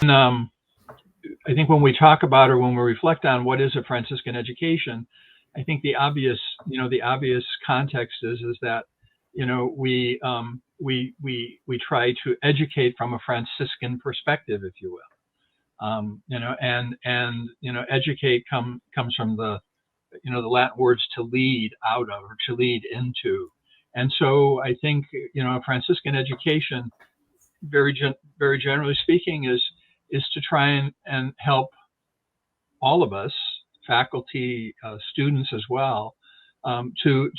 And, I think when we talk about or when we reflect on what is a Franciscan education, I think the obvious context is that, we try to educate from a Franciscan perspective, if you will. Educate comes from the Latin words to lead out of or to lead into. And so I think, a Franciscan education, very generally speaking, is to try and help all of us, faculty, students as well, to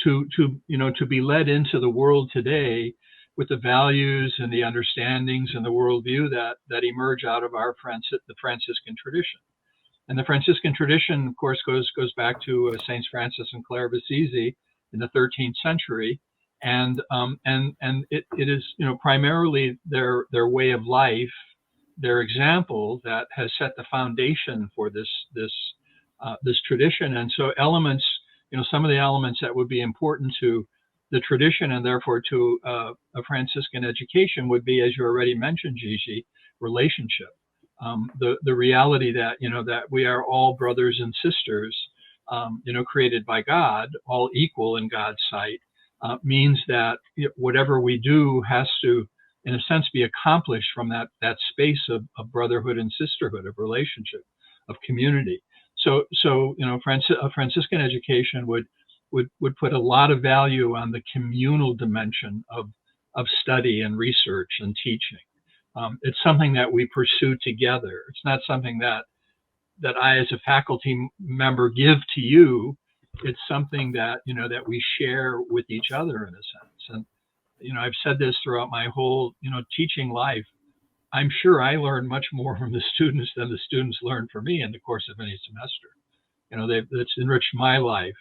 be led into the world today with the values and the understandings and the worldview that emerge out of the Franciscan tradition. And the Franciscan tradition, of course, goes back to Saints Francis and Clare of Assisi in the 13th century, and it is, primarily their way of life, their example that has set the foundation for this tradition. And so elements, some of the elements that would be important to the tradition and therefore to a Franciscan education would be, as you already mentioned, Gigi, relationship. The reality that, that we are all brothers and sisters, created by God, all equal in God's sight, means that whatever we do has to, in a sense, be accomplished from that space of brotherhood and sisterhood, of relationship, of community. So a Franciscan education would put a lot of value on the communal dimension of study and research and teaching. It's something that we pursue together. It's not something that I, as a faculty member, give to you. It's something that that we share with each other, in a sense. And I've said this throughout my whole teaching life. I'm sure I learn much more from the students than the students learn from me in the course of any semester. It's enriched my life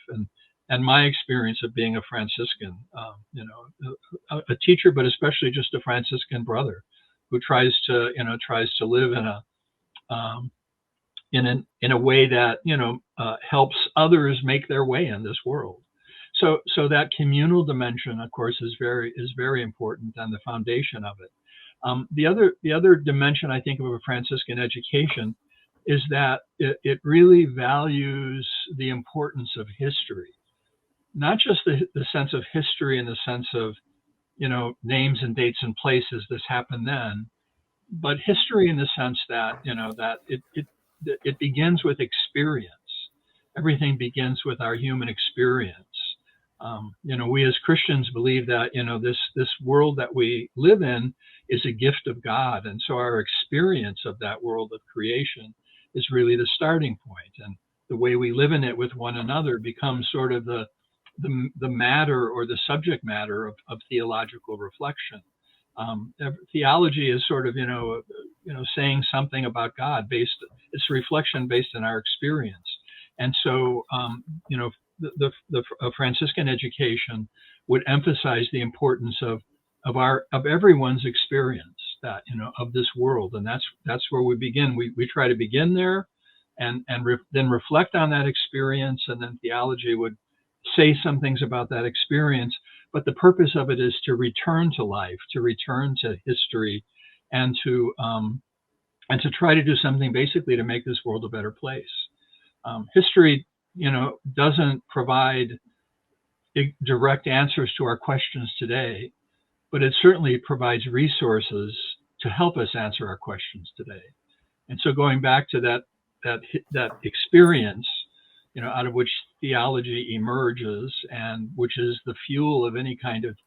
and my experience of being a Franciscan, a teacher, but especially just a Franciscan brother who tries to live in a way that helps others make their way in this world. So that communal dimension, of course, is very important and the foundation of it. The other dimension, I think, of a Franciscan education is that it really values the importance of history, not just the sense of history in the sense of names and dates and places, this happened then, but history in the sense that that it begins with experience. Everything begins with our human experience. We as Christians believe that this world that we live in is a gift of God, and so our experience of that world of creation is really the starting point, and the way we live in it with one another becomes sort of the matter or the subject matter of theological reflection. Theology is sort of saying something about God it's a reflection based on our experience, and so the Franciscan education would emphasize the importance of everyone's experience that of this world, and that's where we begin. We try to begin there, and then reflect on that experience, and then theology would say some things about that experience. But the purpose of it is to return to life, to return to history, and to try to do something basically to make this world a better place. History, doesn't provide direct answers to our questions today, but it certainly provides resources to help us answer our questions today. And so going back to that experience, out of which theology emerges, and which is the fuel of any kind of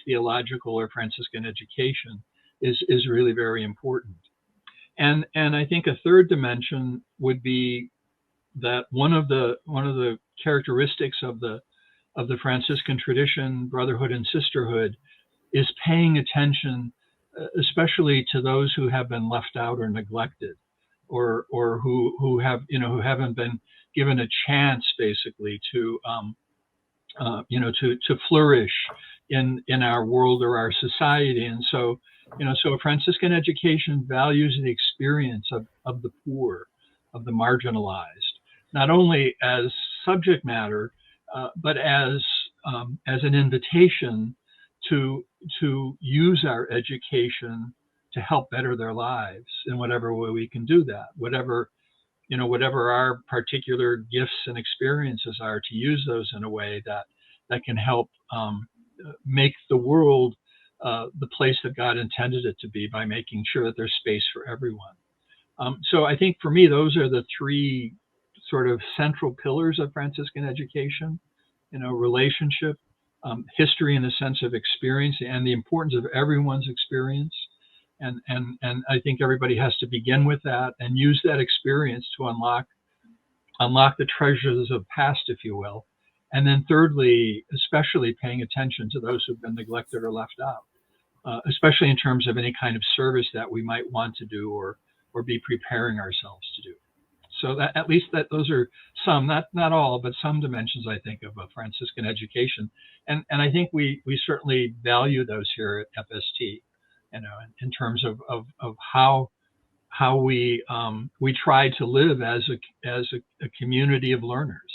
theological or Franciscan education, is really very important. And I think a third dimension would be that one of the characteristics of the Franciscan tradition, brotherhood and sisterhood, is paying attention, especially to those who have been left out or neglected, or who haven't been given a chance, basically, to flourish in our world or our society. And so a Franciscan education values the experience of the poor, of the marginalized, not only as subject matter, but as an invitation to use our education to help better their lives in whatever way we can do that, whatever our particular gifts and experiences are, to use those in a way that can help make the world the place that God intended it to be, by making sure that there's space for everyone. So I think for me, those are the three sort of central pillars of Franciscan education: relationship, history in the sense of experience, and the importance of everyone's experience. And I think everybody has to begin with that and use that experience to unlock the treasures of past, if you will. And then thirdly, especially paying attention to those who've been neglected or left out, especially in terms of any kind of service that we might want to do or be preparing ourselves to do. So that, at least those are some, not all, but some dimensions, I think, of a Franciscan education. And I think we certainly value those here at FST, in terms of how we try to live as a community of learners.